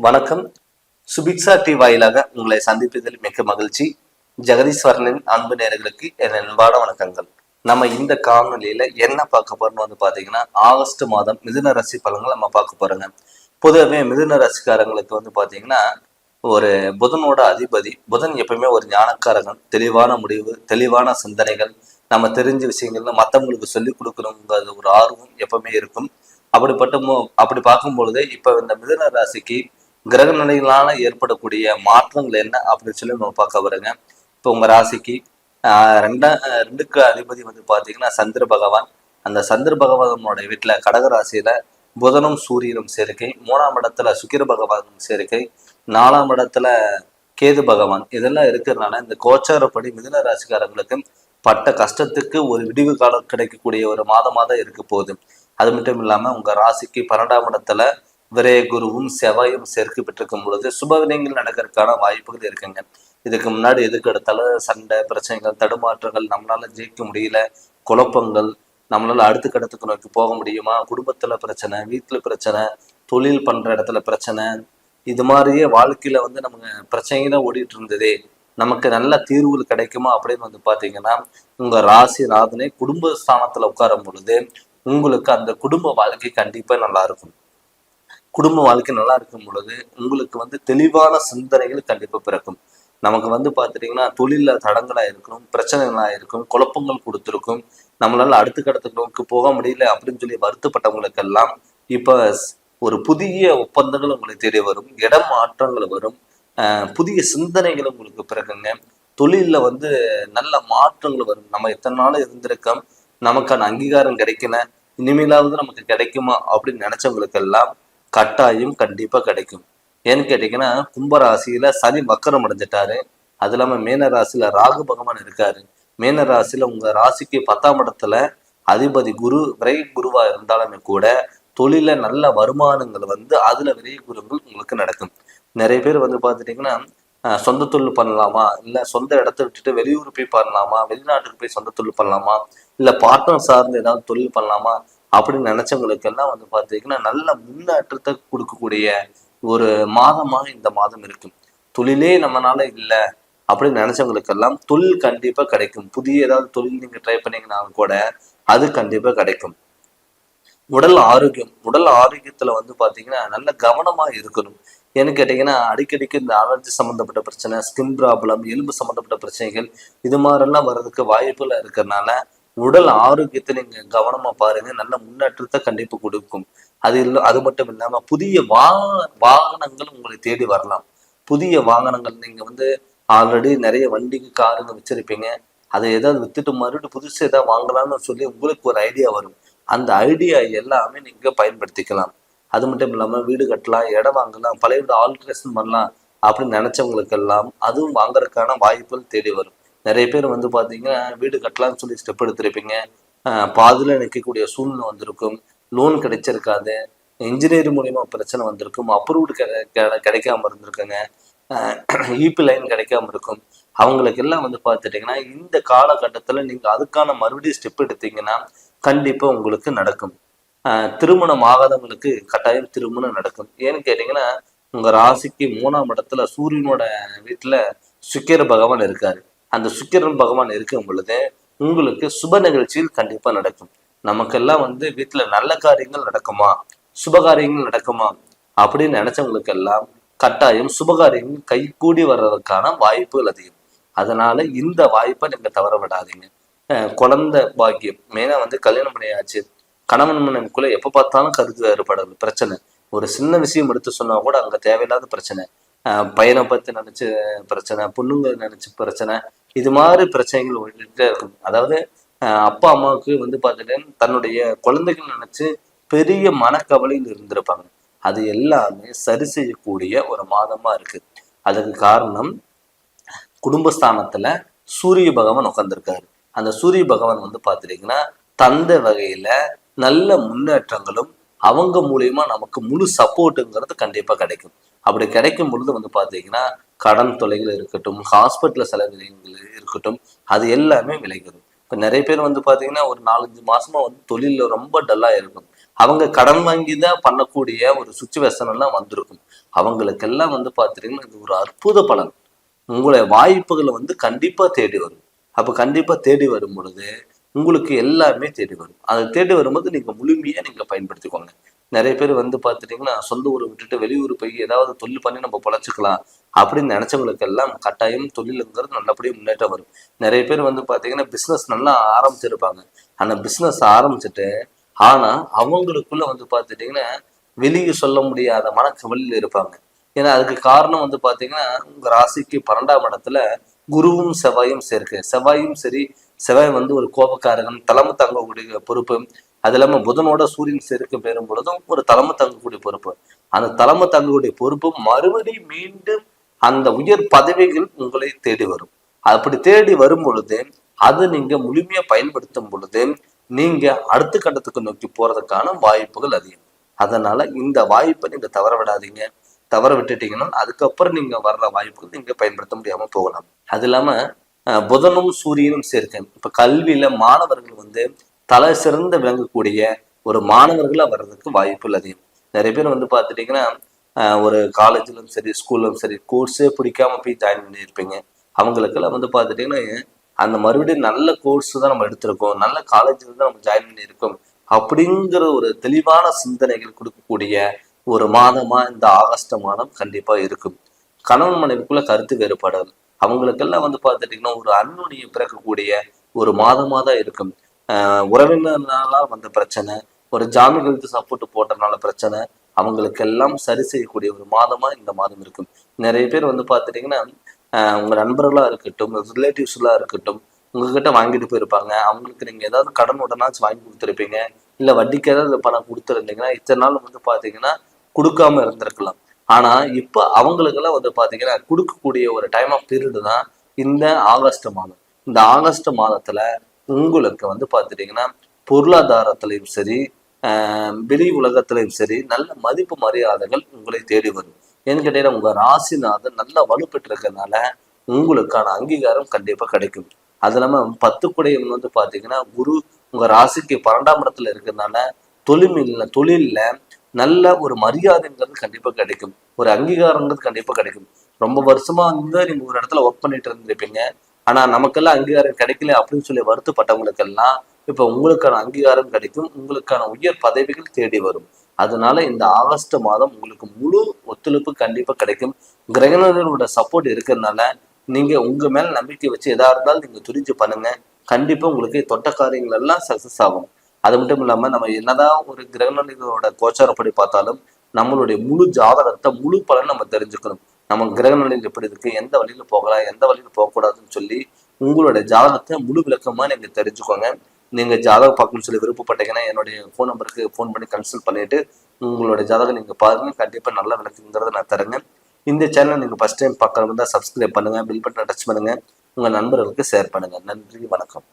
வணக்கம். சுபிக்ஷா டி வாயிலாக உங்களை சந்திப்பதில் மிக்க மகிழ்ச்சி. ஜெகதீஸ்வரனின் அன்பு நேயர்களுக்கு என் அன்பான வணக்கங்கள். நம்ம இந்த காணொலியில என்ன பார்க்க போறோம்னு பாத்தீங்கன்னா, ஆகஸ்ட் மாதம் மிதுன ராசி பலன்கள் நம்ம பார்க்க போறோங்க. பொதுவாகவே மிதுன ராசிக்காரங்களுக்கு பாத்தீங்கன்னா, ஒரு புதனோட அதிபதி. புதன் எப்பவுமே ஒரு ஞானக்காரகன், தெளிவான முடிவு, தெளிவான சிந்தனைகள், நம்ம தெரிஞ்ச விஷயங்கள்ல மற்றவங்களுக்கு சொல்லிக் கொடுக்கணுங்கிறது ஒரு ஆர்வம் எப்பவுமே இருக்கும். அப்படி பார்க்கும் பொழுது இப்ப இந்த மிதுன ராசிக்கு கிரக நிலைகளால ஏற்படக்கூடிய மாற்றங்கள் என்ன அப்படின்னு சொல்லி நம்ம பார்க்க வருங்க. இப்போ உங்க ராசிக்கு ரெண்டுக்கு அதிபதி பாத்தீங்கன்னா சந்திர பகவான். அந்த சந்திர பகவானோட வீட்டுல கடக ராசியில புதனும் சூரியனும் சேர்க்கை, 3ஆம் இடத்துல சுக்கிர பகவானும் சேர்க்கை, 4ஆம் இடத்துல கேது பகவான், இதெல்லாம் இருக்கிறதுனால இந்த கோச்சாரப்படி மிதுன ராசிக்காரங்களுக்கு பட்ட கஷ்டத்துக்கு ஒரு விடிவு காலம் கிடைக்கக்கூடிய ஒரு மாதமாக தான் இருக்க போகுது. அது மட்டும் இல்லாம உங்க ராசிக்கு 12ஆம் இடத்துல விரய குருவும் செவ்வாயும் சேர்க்கை பெற்றிருக்கும் பொழுது சுபவினங்கள் நடக்கிறதுக்கான வாய்ப்புகள் இருக்குங்க. இதுக்கு முன்னாடி எதுக்கு எடுத்தாலும் சண்டை, பிரச்சனைகள், தடுமாற்றங்கள், நம்மளால ஜெயிக்க முடியல, குழப்பங்கள், நம்மளால அடுத்த கடத்துக்கு நோக்கி போக முடியுமா, குடும்பத்துல பிரச்சனை, வீட்டுல பிரச்சனை, தொழில் பண்ற இடத்துல பிரச்சனை, இது மாதிரியே வாழ்க்கையில நம்ம பிரச்சனைதான் ஓடிட்டு இருந்ததே, நமக்கு நல்ல தீர்வுகள் கிடைக்குமா அப்படின்னு பாத்தீங்கன்னா, உங்க ராசி ராதனை குடும்ப ஸ்தானத்துல உட்காரும் பொழுது உங்களுக்கு அந்த குடும்ப வாழ்க்கை கண்டிப்பா நல்லா இருக்கும். குடும்ப வாழ்க்கை நல்லா இருக்கும் பொழுது உங்களுக்கு தெளிவான சிந்தனைகள் கண்டிப்பா பிறக்கும். நமக்கு பார்த்துட்டீங்கன்னா தொழில தடங்களா இருக்கும், பிரச்சனைகளா இருக்கும், குழப்பங்கள் கொடுத்துருக்கும், நம்மளால அடுத்த கடத்துக்கு போக முடியல அப்படின்னு சொல்லி வருத்தப்பட்டவங்களுக்கெல்லாம் இப்ப ஒரு புதிய ஒப்பந்தங்கள் உங்களை தேடி வரும், இடம் மாற்றங்கள் வரும், புதிய சிந்தனைகள் உங்களுக்கு பிறகுங்க. தொழில நல்ல மாற்றங்கள் வரும். நம்ம எத்தனை நாள் இருந்திருக்கோம், நமக்கான அங்கீகாரம் கிடைக்கல, இனிமேலாவது நமக்கு கிடைக்குமா அப்படின்னு நினைச்சவங்களுக்கெல்லாம் கட்டாயம் கண்டிப்பா கிடைக்கும். ஏன்னு கேட்டீங்கன்னா, கும்பராசியில சனி வக்கரம் அடைஞ்சிட்டாரு. அது இல்லாம மீன ராசியில ராகு பகவான் இருக்காரு. மீன ராசியில உங்க ராசிக்கு 10ஆம் இடத்துல அதிபதி குரு விரை குருவா இருந்தாலுமே கூட தொழில நல்ல வருமானங்கள் அதுல விரை குருங்கள் உங்களுக்கு நடக்கும். நிறைய பேர் பாத்துட்டீங்கன்னா, சொந்த தொழில் பண்ணலாமா, இல்ல சொந்த இடத்த விட்டுட்டு வெளியூர் போய் பண்ணலாமா, வெளிநாட்டுக்கு போய் சொந்த தொழில் பண்ணலாமா, இல்ல பார்ட்னர் சார்ந்து ஏதாவது தொழில் பண்ணலாமா அப்படின்னு நினைச்சவங்களுக்கு எல்லாம் பாத்தீங்கன்னா நல்ல முன்னேற்றத்தை கொடுக்கக்கூடிய ஒரு மாதமாக இந்த மாதம் இருக்கும். தொழிலே நம்மளால இல்லை அப்படின்னு நினைச்சவங்களுக்கெல்லாம் தொழில் கண்டிப்பா கிடைக்கும். புதிய ஏதாவது தொழில் நீங்க ட்ரை பண்ணீங்கன்னாலும் கூட அது கண்டிப்பா கிடைக்கும். உடல் ஆரோக்கியத்துல பாத்தீங்கன்னா நல்ல கவனமா இருக்கணும். ஏன்னு கேட்டீங்கன்னா, அடிக்கடிக்கு இந்த அலர்ஜி சம்மந்தப்பட்ட பிரச்சனை, ஸ்கின் ப்ராப்ளம், எலும்பு சம்மந்தப்பட்ட பிரச்சனைகள், இது மாதிரிலாம் வர்றதுக்கு வாய்ப்புல இருக்கிறதுனால உடல் ஆரோக்கியத்தை நீங்க கவனமா பாருங்க. நல்ல முன்னேற்றத்தை கண்டிப்பா கொடுக்கும். அது மட்டும் இல்லாம புதிய வாகனங்கள் உங்களை தேடி வரலாம். புதிய வாகனங்கள் நீங்க ஆல்ரெடி நிறைய வண்டிக்கு காருங்க வச்சிருப்பீங்க, அதை ஏதாவது வித்துட்டு மறுபடியும் புதுசு ஏதாவது வாங்கலாம்னு சொல்லி உங்களுக்கு ஒரு ஐடியா வரும். அந்த ஐடியா எல்லாமே நீங்க பயன்படுத்திக்கலாம். அது மட்டும் இல்லாம வீடு கட்டலாம், இடம் வாங்கலாம், பழைய வீடு ஆல்ட்ரேஷன் பண்ணலாம் அப்படின்னு நினைச்சவங்களுக்கு எல்லாம் அதுவும் வாங்குறதுக்கான வாய்ப்புகள் தேடி வரும். நிறைய பேர் பாத்தீங்கன்னா வீடு கட்டலாம்னு சொல்லி ஸ்டெப் எடுத்திருப்பீங்க, பாதியில நிற்கக்கூடிய சூழ்நிலை வந்திருக்கும், லோன் கிடைச்சிருக்காது, இன்ஜினியரிங் மூலியமா பிரச்சனை வந்திருக்கும், அப்ரூவ்டு கிடைக்காம இருந்திருக்குங்க, இபி லைன் கிடைக்காம இருக்கும். அவங்களுக்கு எல்லாம் பார்த்துட்டீங்கன்னா இந்த காலகட்டத்துல நீங்க அதுக்கான மறுபடியும் ஸ்டெப் எடுத்தீங்கன்னா கண்டிப்பா உங்களுக்கு நடக்கும். திருமணம் ஆகாதவங்களுக்கு கட்டாயம் திருமணம் நடக்கும். ஏன்னு கேட்டீங்கன்னா, உங்க ராசிக்கு 3ஆம் இடத்துல சூரியனோட வீட்டுல சுக்கிர பகவான் இருக்காரு. அந்த சுக்கிரன் பகவான் இருக்கும் பொழுது உங்களுக்கு சுப நிகழ்ச்சியில் கண்டிப்பா நடக்கும். நமக்கெல்லாம் வீட்டுல நல்ல காரியங்கள் நடக்குமா, சுபகாரியங்கள் நடக்குமா அப்படின்னு நினைச்சவங்களுக்கு எல்லாம் கட்டாயம் சுபகாரியங்கள் கைகூடி வர்றதுக்கான வாய்ப்புகள் அதிகம். அதனால இந்த வாய்ப்பை நீங்க தவற விடாதீங்க. குழந்தை பாக்கியம் மெயினா கல்யாணம் பண்ணியாச்சு, கணவன் மனைவிக்குள்ள எப்ப பார்த்தாலும் கருத்து வேறுபாடு பிரச்சனை, ஒரு சின்ன விஷயம் எடுத்து சொன்னா கூட அங்க தேவையில்லாத பிரச்சனை, பையனை பத்தி நினைச்சு பிரச்சனை, பொண்ணுங்க நினைச்சு பிரச்சனை, இது மாதிரி பிரச்சனைகள் ஓடிட்டே இருக்கும். அதாவது அப்பா அம்மாவுக்கு பார்த்துட்டு தன்னுடைய குழந்தைகள் நினைச்சு பெரிய மனக்கவலையில் இருந்திருப்பாங்க. அது எல்லாமே சரி செய்யக்கூடிய ஒரு மாதமா இருக்கு. அதுக்கு காரணம் குடும்பஸ்தானத்துல சூரிய பகவான் உட்கார்ந்துருக்காரு. அந்த சூரிய பகவான் பாத்துட்டீங்கன்னா தந்த வகையில நல்ல முன்னேற்றங்களும் அவங்க மூலியமா நமக்கு முழு சப்போர்ட்டுங்கிறது கண்டிப்பா கிடைக்கும். அப்படி கிடைக்கும் பொழுது பாத்தீங்கன்னா கடன் தொலைகள் இருக்கட்டும், ஹாஸ்பிட்டல் செலவுகள் இருக்கட்டும், அது எல்லாமே விளைகிறது. இப்ப நிறைய பேர் பாத்தீங்கன்னா ஒரு 4-5 மாசமா தொழில ரொம்ப டல்லா இருக்கும். அவங்க கடன் வாங்கி தான் பண்ணக்கூடிய ஒரு சுச்சுவேஷன் எல்லாம் வந்திருக்கும். அவங்களுக்கெல்லாம் பாத்துட்டீங்கன்னா இது ஒரு அற்புத பலன். உங்களுடைய வாய்ப்புகளை கண்டிப்பா தேடி வரும். அப்ப கண்டிப்பா தேடி வரும் பொழுது உங்களுக்கு எல்லாமே தேடி வரும். அதை தேடி வரும்போது நீங்க முழுமையா நீங்க பயன்படுத்திக்கோங்க. நிறைய பேர் பாத்துட்டீங்கன்னா சொந்த ஊரை விட்டுட்டு வெளியூர் போய் ஏதாவது தொழில் பண்ணி நம்ம பொழைச்சிக்கலாம் அப்படின்னு நினைச்சவங்களுக்கு எல்லாம் கட்டாயம் தொழிலுங்கிறது நல்லபடியா முன்னேற்றம் வரும். நிறைய பேர் பாத்தீங்கன்னா பிசினஸ் நல்லா ஆரம்பிச்சிருப்பாங்க. ஆனா பிசினஸ் ஆரம்பிச்சுட்டு ஆனா அவங்களுக்குள்ள பாத்துட்டீங்கன்னா வெளியே சொல்ல முடியாத மனக்கவலையில் இருப்பாங்க. ஏன்னா அதுக்கு காரணம் பாத்தீங்கன்னா உங்க ராசிக்கு 12ஆம் இடத்துல குருவும் செவ்வாயும் சேர்க்க. செவ்வாயும் சரி, செவ்வாய் ஒரு கோபக்காரகன், தலைமை தாங்கக்கூடிய பொறுப்பு. அது இல்லாம புதனோட சூரியன் சேர்க்க பெறும் பொழுதும் ஒரு தலைமை தாங்கக்கூடிய பொறுப்பு. அந்த தலைமை தாங்கக்கூடிய பொறுப்பு மறுபடியும் மீண்டும் அந்த உயர் பதவிகள் உங்களை தேடி வரும். அப்படி தேடி வரும் பொழுது அதை நீங்க முழுமையா பயன்படுத்தும் பொழுது நீங்க அடுத்த கட்டத்துக்கு நோக்கி போறதுக்கான வாய்ப்புகள் அதிகம். அதனால இந்த வாய்ப்பை நீங்க தவற விடாதீங்க. தவற விட்டுட்டீங்கன்னா அதுக்கப்புறம் நீங்க வர்ற வாய்ப்புகள் நீங்க பயன்படுத்த முடியாம போகலாம். அது இல்லாம புதனும் சூரியனும் சேர்க்கை. இப்ப கல்வியில மாணவர்கள் தலை சிறந்து விளங்கக்கூடிய ஒரு மாணவர்களா வர்றதுக்கு வாய்ப்புகள் அதிகம். நிறைய பேர் பாத்துட்டீங்கன்னா ஒரு காலேஜ்லும் சரி, ஸ்கூல்லும் சரி, கோர்ஸே பிடிக்காம போய் ஜாயின் பண்ணியிருப்பீங்க. அவங்களுக்கெல்லாம் பாத்துட்டீங்கன்னா அந்த மறுபடியும் நல்ல கோர்ஸ் தான் நம்ம எடுத்திருக்கோம், நல்ல காலேஜ்ல தான் நம்ம ஜாயின் பண்ணியிருக்கோம் அப்படிங்கிற ஒரு தெளிவான சிந்தனைகள் கொடுக்கக்கூடிய ஒரு மாதமா இந்த ஆகஸ்ட் மாதம் கண்டிப்பா இருக்கும். கணவன் மனைவிக்குள்ள கருத்து வேறுபாடுகள் அவங்களுக்கெல்லாம் பாத்துட்டீங்கன்னா ஒரு அன்னுணியை பிறக்கக்கூடிய ஒரு மாதமா தான் இருக்கும். உறவினர்னால பிரச்சனை, ஒரு ஜாமீன்களுக்கு சப்போர்ட் போட்டனால பிரச்சனை, அவங்களுக்கெல்லாம் சரி செய்யக்கூடிய ஒரு மாதமா இந்த மாதம் இருக்கும். நிறைய பேர் பாத்துட்டீங்கன்னா உங்க நண்பர்களா இருக்கட்டும், ரிலேட்டிவ்ஸ்லாம் இருக்கட்டும், உங்ககிட்ட வாங்கிட்டு போயிருப்பாங்க. அவங்களுக்கு நீங்க ஏதாவது கடன் உடனாச்சும் வாங்கி கொடுத்துருப்பீங்க, இல்ல வட்டிக்கு ஏதாவது பணம் கொடுத்துருந்தீங்கன்னா இத்தனை நாள் பாத்தீங்கன்னா கொடுக்காம இருந்திருக்கலாம். ஆனா இப்ப அவங்களுக்கெல்லாம் பாத்தீங்கன்னா கொடுக்கக்கூடிய ஒரு டைம் ஆஃப் பீரியடு தான் இந்த ஆகஸ்ட் மாதம். இந்த ஆகஸ்ட் மாதத்துல உங்களுக்கு பாத்துட்டீங்கன்னா பொருளாதாரத்திலையும் சரி, வெளி உலகத்திலையும் சரி நல்ல மதிப்பு மரியாதைகள் உங்களை தேடி வரும். ஏன்னு கேட்டீங்கன்னா உங்க ராசிநாதன் நல்லா வலுப்பெற்று இருக்கிறதுனால உங்களுக்கான அங்கீகாரம் கண்டிப்பா கிடைக்கும். அது இல்லாம 10 குடையவன் பாத்தீங்கன்னா குரு உங்க ராசிக்கு 12ஆம் இடத்துல இருக்கிறதுனால தொழில்ல நல்ல ஒரு மரியாதைங்கிறது கண்டிப்பா கிடைக்கும், ஒரு அங்கீகாரங்கிறது கண்டிப்பா கிடைக்கும். ரொம்ப வருஷமா நீங்க ஒரு இடத்துல ஒர்க் பண்ணிட்டு இருந்திருப்பீங்க, ஆனா நமக்கெல்லாம் அங்கீகாரம் கிடைக்கல அப்படின்னு சொல்லி வருத்தப்பட்டவங்களுக்கெல்லாம் இப்ப உங்களுக்கான அங்கீகாரம் கிடைக்கும், உங்களுக்கான உயர் பதவிகள் தேடி வரும். அதனால இந்த ஆகஸ்ட் மாதம் உங்களுக்கு முழு ஒத்துழைப்பு கண்டிப்பா கிடைக்கும். கிரகணர்களோட சப்போர்ட் இருக்கிறதுனால நீங்க உங்க மேல நம்பிக்கை வச்சு எதா இருந்தாலும் நீங்க துரிஞ்சு பண்ணுங்க. கண்டிப்பா உங்களுக்கு தொட்ட காரியங்கள் எல்லாம் சக்சஸ் ஆகும். அது மட்டும் இல்லாம நம்ம என்னதான் ஒரு கிரகணங்களோட கோச்சாரப்படி பார்த்தாலும் நம்மளுடைய முழு ஜாதகத்தை முழு பலன் நம்ம தெரிஞ்சுக்கணும். நம்ம கிரகநிலையில் எப்படி இருக்கு, எந்த வழியில போகலாம், எந்த வழியில போகக்கூடாதுன்னு சொல்லி உங்களுடைய ஜாதகத்தை முழு விளக்கமா நீங்க தெரிஞ்சுக்கோங்க. நீங்க ஜாதகம் பார்க்கணும்னு சொல்லி விருப்பப்பட்டீங்கன்னா என்னுடைய ஃபோன் நம்பருக்கு ஃபோன் பண்ணி கன்சல்ட் பண்ணிட்டு உங்களோட ஜாதகம் நீங்க பாருங்க. கண்டிப்பா நல்ல விளக்குங்கிறத நான் தரேங்க. இந்த சேனல் நீங்க ஃபர்ஸ்ட் டைம் பார்க்கறதா சப்ஸ்கிரைப் பண்ணுங்க, பில் பட்டனை டச் பண்ணுங்க, உங்க நண்பர்களுக்கு ஷேர் பண்ணுங்க. நன்றி, வணக்கம்.